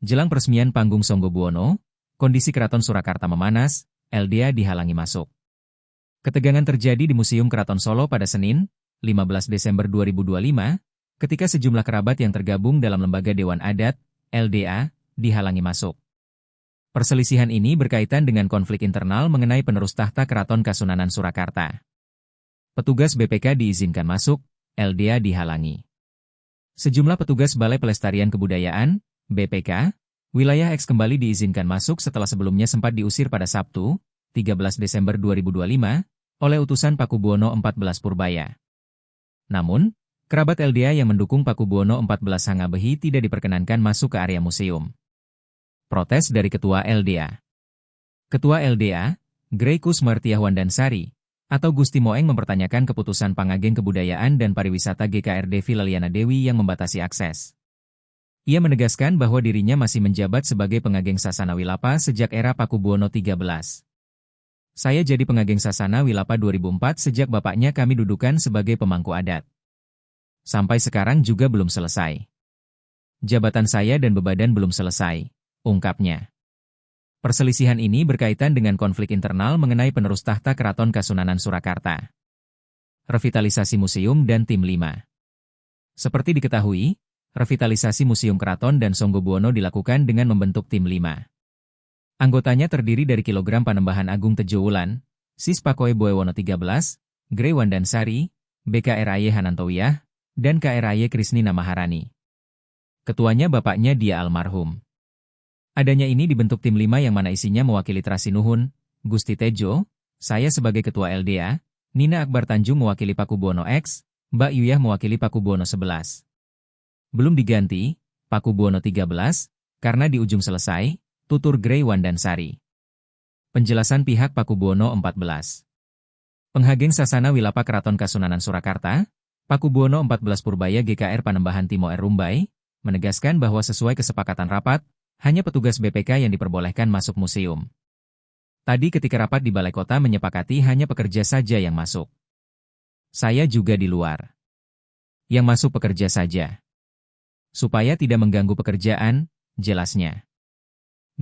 Jelang peresmian panggung Songgobuwono, kondisi Keraton Surakarta memanas, LDA dihalangi masuk. Ketegangan terjadi di Museum Keraton Solo pada Senin, 15 Desember 2025, ketika sejumlah kerabat yang tergabung dalam Lembaga Dewan Adat, LDA, dihalangi masuk. Perselisihan ini berkaitan dengan konflik internal mengenai penerus tahta Keraton Kasunanan Surakarta. Petugas BPK diizinkan masuk, LDA dihalangi. Sejumlah petugas Balai Pelestarian Kebudayaan, BPK, wilayah X kembali diizinkan masuk setelah sebelumnya sempat diusir pada Sabtu, 13 Desember 2025, oleh utusan Pakubuwono XIV Purbaya. Namun, kerabat LDA yang mendukung Pakubuwono XIV Hangabehi tidak diperkenankan masuk ke area museum. Protes dari Ketua LDA. Ketua LDA, Grey Kusmartiah Wandansari, atau Gusti Moeng mempertanyakan keputusan Pangageng Kebudayaan dan Pariwisata GKR Devi Leliana Dewi yang membatasi akses. Ia menegaskan bahwa dirinya masih menjabat sebagai pengageng Sasana Wilapa sejak era Pakubuwono XIII. Saya jadi pengageng Sasana Wilapa 2004 sejak bapaknya kami dudukan sebagai pemangku adat. Sampai sekarang juga belum selesai. Jabatan saya dan bebadan belum selesai, ungkapnya. Perselisihan ini berkaitan dengan konflik internal mengenai penerus tahta Keraton Kasunanan Surakarta. Revitalisasi museum dan tim 5. Seperti diketahui, revitalisasi Museum Keraton dan Songgobuwono dilakukan dengan membentuk tim 5. Anggotanya terdiri dari Kilogram Panembahan Agung Tejo Wulan, Sis Pakoe Boewono 13, Grey Wandansari, BKRAY Hanantowiyah, dan KRAY Krisnina Maharani. Ketuanya bapaknya dia almarhum. Adanya ini dibentuk tim 5 yang mana isinya mewakili Trasinuhun, Gusti Tejo, saya sebagai Ketua LDA, Nina Akbar Tanjung mewakili Pakubuwono X, Mbak Yuyah mewakili Pakubuwono 11. Belum diganti, Pakubuwono 13, karena di ujung selesai, tutur Grey Wandansari. Penjelasan pihak Pakubuwono 14. Penghageng Sasana Wilapa Keraton Kasunanan Surakarta, Pakubuwono 14 Purbaya GKR Panembahan Timo R. Rumbai, menegaskan bahwa sesuai kesepakatan rapat, hanya petugas BPK yang diperbolehkan masuk museum. Tadi ketika rapat di Balai Kota menyepakati hanya pekerja saja yang masuk. Saya juga di luar. Yang masuk pekerja saja. Supaya tidak mengganggu pekerjaan, jelasnya.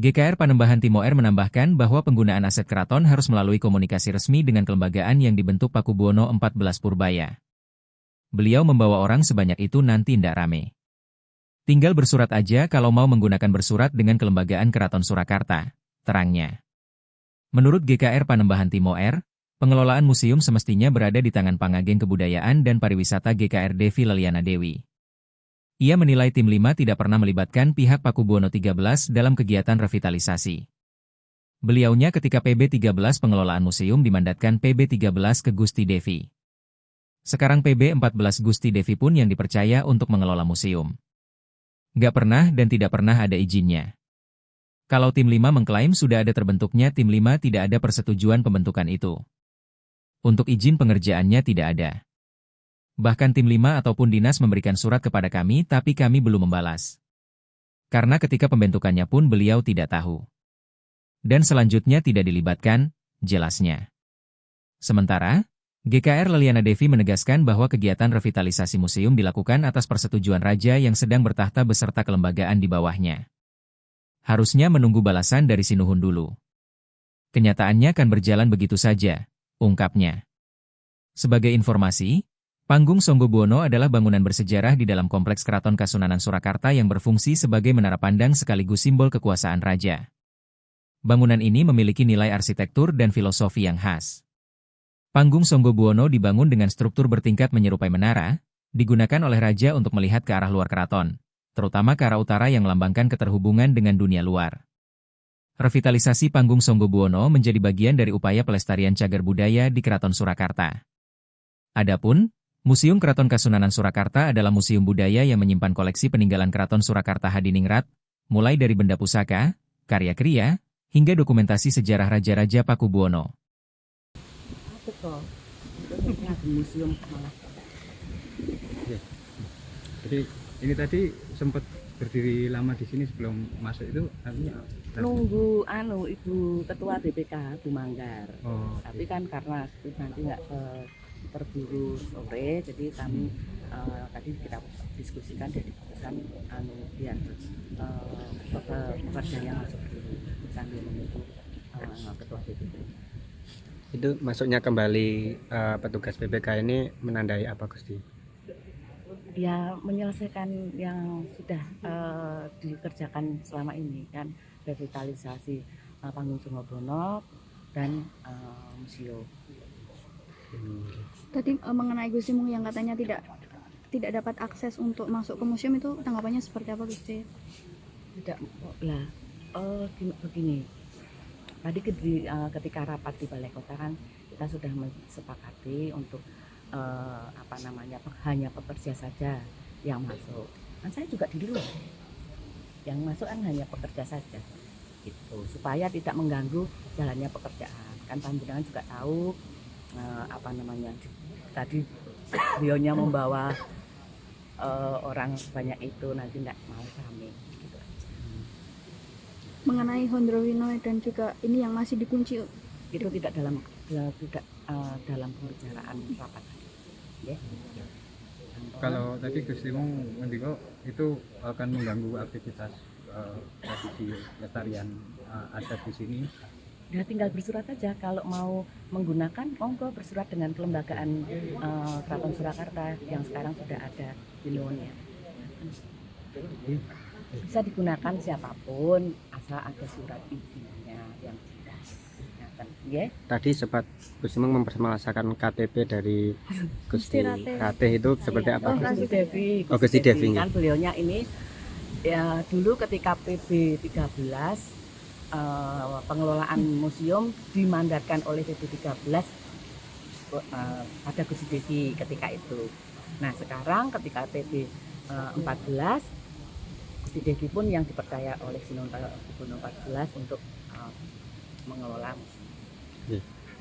GKR Panembahan Timo R menambahkan bahwa penggunaan aset keraton harus melalui komunikasi resmi dengan kelembagaan yang dibentuk Pakubuwono 14 Purbaya. Beliau membawa orang sebanyak itu nanti ndak rame. Tinggal bersurat aja kalau mau menggunakan bersurat dengan kelembagaan Keraton Surakarta, terangnya. Menurut GKR Panembahan Timo R, pengelolaan museum semestinya berada di tangan Pangageng Kebudayaan dan Pariwisata GKR Devi Leliana Dewi. Ia menilai tim 5 tidak pernah melibatkan pihak Pakubuwono 13 dalam kegiatan revitalisasi. Beliaunya ketika PB 13 pengelolaan museum dimandatkan PB 13 ke Gusti Devi. Sekarang PB 14 Gusti Devi pun yang dipercaya untuk mengelola museum. Gak pernah dan tidak pernah ada izinnya. Kalau tim 5 mengklaim sudah ada terbentuknya tim 5 tidak ada persetujuan pembentukan itu. Untuk izin pengerjaannya tidak ada. Bahkan tim 5 ataupun dinas memberikan surat kepada kami tapi kami belum membalas. Karena ketika pembentukannya pun beliau tidak tahu. Dan selanjutnya tidak dilibatkan, jelasnya. Sementara, GKR Leliana Devi menegaskan bahwa kegiatan revitalisasi museum dilakukan atas persetujuan raja yang sedang bertahta beserta kelembagaan di bawahnya. Harusnya menunggu balasan dari Sinuhun dulu. Kenyataannya kan berjalan begitu saja, ungkapnya. Sebagai informasi, Panggung Songgobuwono adalah bangunan bersejarah di dalam Kompleks Keraton Kasunanan Surakarta yang berfungsi sebagai menara pandang sekaligus simbol kekuasaan raja. Bangunan ini memiliki nilai arsitektur dan filosofi yang khas. Panggung Songgobuwono dibangun dengan struktur bertingkat menyerupai menara, digunakan oleh raja untuk melihat ke arah luar keraton, terutama ke arah utara yang melambangkan keterhubungan dengan dunia luar. Revitalisasi Panggung Songgobuwono menjadi bagian dari upaya pelestarian cagar budaya di Keraton Surakarta. Adapun, Museum Keraton Kasunanan Surakarta adalah museum budaya yang menyimpan koleksi peninggalan Keraton Surakarta Hadiningrat, mulai dari benda pusaka, karya kriya, hingga dokumentasi sejarah Raja-Raja Pakubuwono. Betul. Museum malah. Ya. Jadi ini tadi sempat berdiri lama di sini sebelum masuk itu artinya Nunggu Ibu Ketua BPK Bu Manggar. oh, Tapi kan karena nanti nggak terburu sore, jadi kami tadi kita diskusikan dan diputuskan biar warga yang masuk dulu sambil menunggu ketua DPD. Itu masuknya kembali petugas PPK ini menandai apa Gusti? Ya menyelesaikan yang sudah dikerjakan selama ini kan, revitalisasi Panggung Sunggobono dan museum. Tadi mengenai Gusti Mung yang katanya tidak dapat akses untuk masuk ke museum, itu tanggapannya seperti apa Gusti? Tidak lah, begini. Tadi ketika rapat di Balai Kota kan kita sudah sepakati untuk hanya pekerja saja yang masuk. Kan saya juga di luar. Yang masuk kan hanya pekerja saja. Gitu, supaya tidak mengganggu jalannya pekerjaan. Kan panjenengan juga tahu tadi beliaunya membawa orang banyak itu nanti tidak mau rame gitu. Mengenai Hondrowino dan juga ini yang masih dikunci, Itu tidak dalam pembicaraan rapat. Ya. Kalau tadi Gusti Mung ngendika itu akan mengganggu aktivitas tradisi lestarian adat di sini. Ya tinggal bersurat saja, kalau mau menggunakan monggo bersurat dengan kelembagaan Keraton Surakarta yang sekarang sudah ada Sinuwunnya. Bisa digunakan siapapun asal ada surat izinnya yang jelas. Ya. Tadi sempat Gusti Mung mempermasalahkan KTP dari Gusti Ratih itu seperti apa? Gusti Devi. Gusti Devi. Kan beliaunya ini ya dulu ketika PB 13 pengelolaan museum dimandatkan oleh PB 13 pada Gusti Devi ketika itu. Nah sekarang ketika PB 14 Gusti Devi pun yang dipercaya oleh Sinuwun 14 untuk mengelola museum.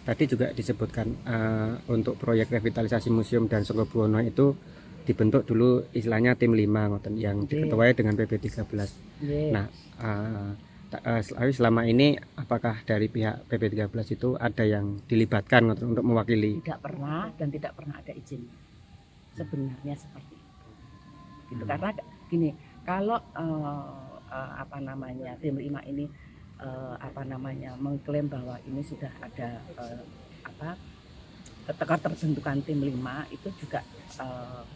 Tadi juga disebutkan untuk proyek revitalisasi museum dan Sunggobono itu dibentuk dulu istilahnya tim 5 yang diketuai dengan PB 13. Nah, selama ini apakah dari pihak PB 13 itu ada yang dilibatkan untuk mewakili? Tidak pernah dan tidak pernah ada izin. Sebenarnya seperti itu. Gitu. Karena gini, kalau tim 5 ini mengklaim bahwa ini sudah ada keterbentukan tim 5 itu juga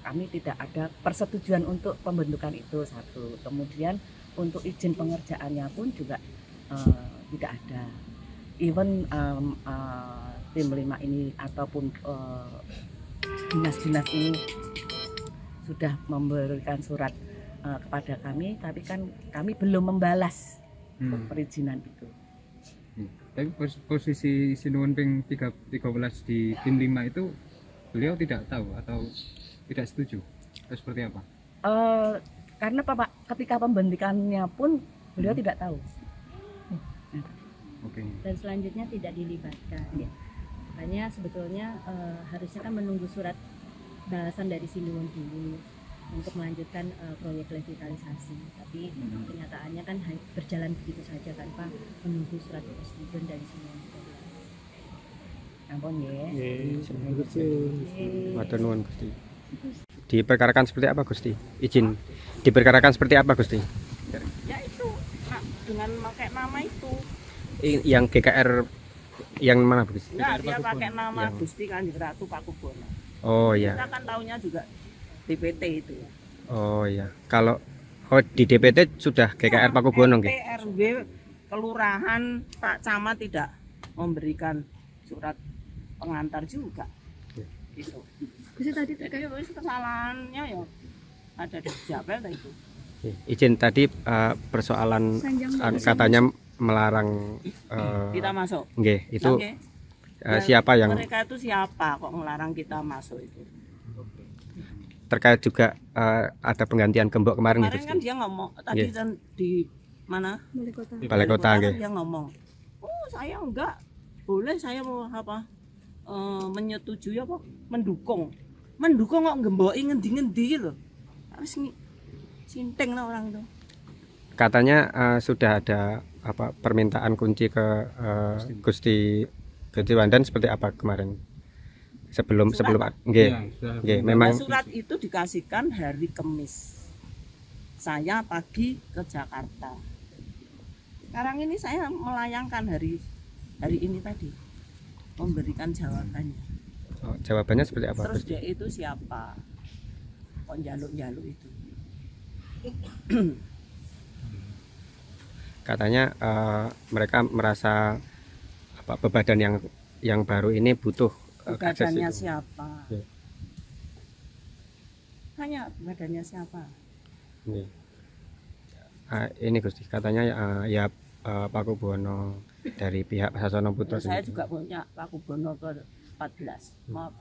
kami tidak ada persetujuan untuk pembentukan itu satu. Kemudian untuk izin pengerjaannya pun juga tidak ada. Even tim 5 ini ataupun dinas-dinas ini sudah memberikan surat kepada kami, tapi kan kami belum membalas perizinan itu. Tapi posisi Sinuwun ping 13 di tim 5 itu beliau tidak tahu atau tidak setuju atau seperti apa? Karena ketika pembentukannya pun beliau tidak tahu. Oke. Dan selanjutnya tidak dilibatkan. Ya. Makanya sebetulnya harusnya kan menunggu surat balasan dari Sinuwun dulu untuk melanjutkan proyek revitalisasi. Tapi kenyataannya kan berjalan begitu saja tanpa menunggu surat persetujuan dari Sinuwun. Ampun ya. Matur nuwun Gusti. Diperkarakan seperti apa Gusti? Izin diperkarakan seperti apa Gusti? Ya itu dengan pakai nama itu. Yang GKR yang mana Gusti? Enggak, dia pakai nama Gusti Kanjeng Ratu Pakubono. Oh iya. Kita kan taunya juga DPT itu. Oh iya. Kalau di DPT sudah GKR Pakubono nggih? RW kelurahan Pak Camat tidak memberikan surat pengantar juga. Itu. Gusti tadi Jadi kesalahannya ya ada di Japel itu. Izin tadi persoalan katanya melarang Kita masuk. nggih, itu Oke. siapa yang Mereka itu siapa kok melarang kita masuk itu? terkait juga ada penggantian gembok kemarin Kemarin Gusti? kan dia ngomong tadi Iya. kan di mana? Balai Kota. Di Balai Kota kan nggih. dia ngomong, oh saya enggak boleh, saya mau menyetujui apa mendukung kok gemboki ngendi loh, harus sinting lah orang tuh. Katanya sudah ada permintaan kunci ke Gusti Wandan seperti apa kemarin? Sebelum nggih. Nggih, memang Surat itu dikasihkan hari Kamis. Saya pagi ke Jakarta. Sekarang ini saya melayangkan hari ini tadi, memberikan jawabannya. Oh, jawabannya seperti apa? Terus Gusti? dia itu siapa? Kok jaluk-jaluk itu? Katanya mereka merasa badan yang baru ini butuh akses Badannya itu. siapa? Ya. Tanya badannya siapa? Iya. Ini Gusti, katanya ya Paku Buwono dari pihak Sasono Putra Saya sendiri. juga punya Paku Buwono ke 14. Maaf.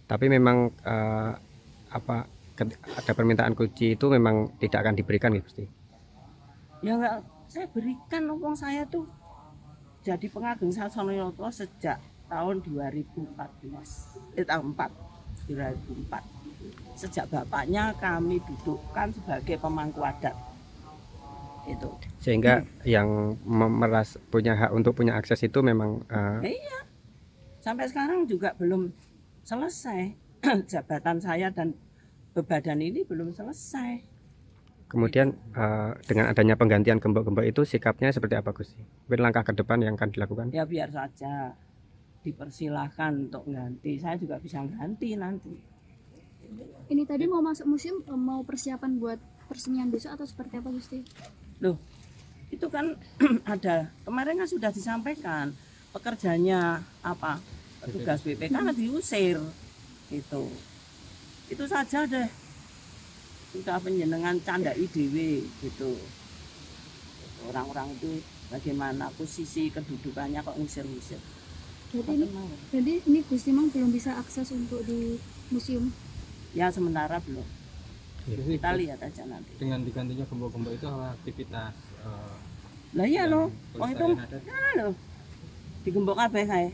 Tapi memang ada permintaan kunci itu memang tidak akan diberikan gitu Gusti. Ya enggak, saya berikan wong saya tuh jadi pengageng Sasono Yoto sejak tahun 2014. Tahun 2004. Sejak bapaknya kami dudukkan sebagai pemangku adat. Itu. Sehingga yang punya hak untuk punya akses itu memang Iya. Sampai sekarang juga belum selesai. Jabatan saya dan bebadan ini belum selesai. kemudian dengan adanya penggantian gembok-gembok itu sikapnya seperti apa Gusti? Mungkin langkah ke depan yang akan dilakukan? Ya biar saja dipersilahkan untuk ganti. Saya juga bisa ganti nanti. Ini tadi mau masuk museum, mau persiapan buat peresmian besok atau seperti apa Gusti? Loh, itu kan ada kemarin kan sudah disampaikan pekerjanya apa petugas BPK kan diusir itu saja deh, sudah penjenengan canda IDW gitu. Orang-orang itu bagaimana posisi kedudukannya kok ngusir-ngusir. Jadi ini Gusti Mang belum bisa akses untuk di museum. Ya sementara belum, Jadi, kita lihat aja nanti. dengan digantinya gembok-gembok itu aktivitas Lah iya loh, wong itu pelestarian adat. loh digembok kabeh kae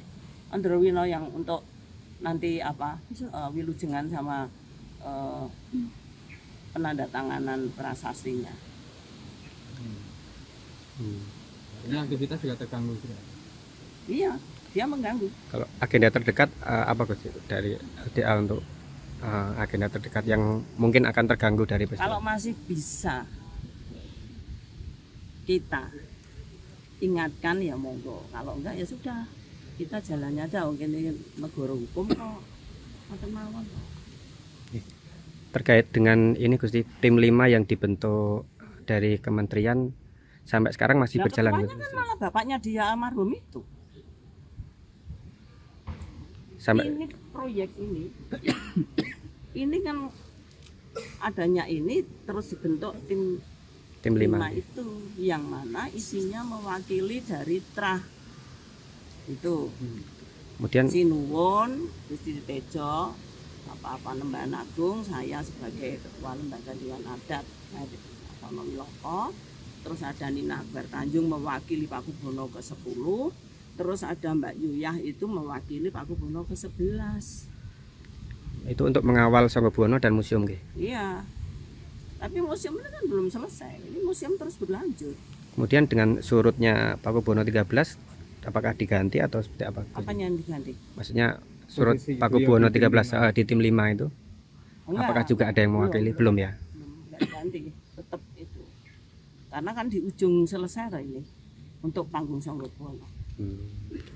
Androwino yang untuk nanti apa wilujengan sama penandatanganan prasastinya. Ini aktivitas juga terganggu juga. Iya, dia mengganggu. Kalau agenda terdekat apa Gusti dari LDA untuk agenda terdekat yang mungkin akan terganggu dari Kalau peristiwa? masih bisa kita ingatkan ya monggo, kalau enggak ya sudah, kita jalannya aja. Mungkin ini negara hukum kok ngoten mawon. Terkait dengan ini Gusti, tim 5 yang dibentuk dari kementerian sampai sekarang masih Nah, berjalan ketuanya Gusti? kan malah bapaknya dia almarhum itu. Sampai Ini proyek ini kan adanya ini terus dibentuk tim tim 5. 5 itu yang mana isinya mewakili dari Trah itu Kemudian Sinuwun, Gusti Tejo, apa Nembahan Agung, saya sebagai ketua lembaga Dewan Adat Otonomi Loko, terus ada Nina Akbar Tanjung mewakili Paku Buwono ke-10, terus ada Mbak Yuyah itu mewakili Paku Buwono ke-11. itu untuk mengawal Sangga Buwono dan museum nggih. Iya. Tapi museum ini kan belum selesai. Ini museum terus berlanjut. Kemudian dengan surutnya Paku Buwono 13 apakah diganti atau seperti apa? Apanya yang diganti? Maksudnya surut Posisi Paku beliau Buwono di tim 13 di tim 5 itu Enggak, apakah juga ada yang mewakili? Belum ya? Belum diganti, tetap itu. Karena kan di ujung selesai lah ini untuk panggung Sangga Buwono.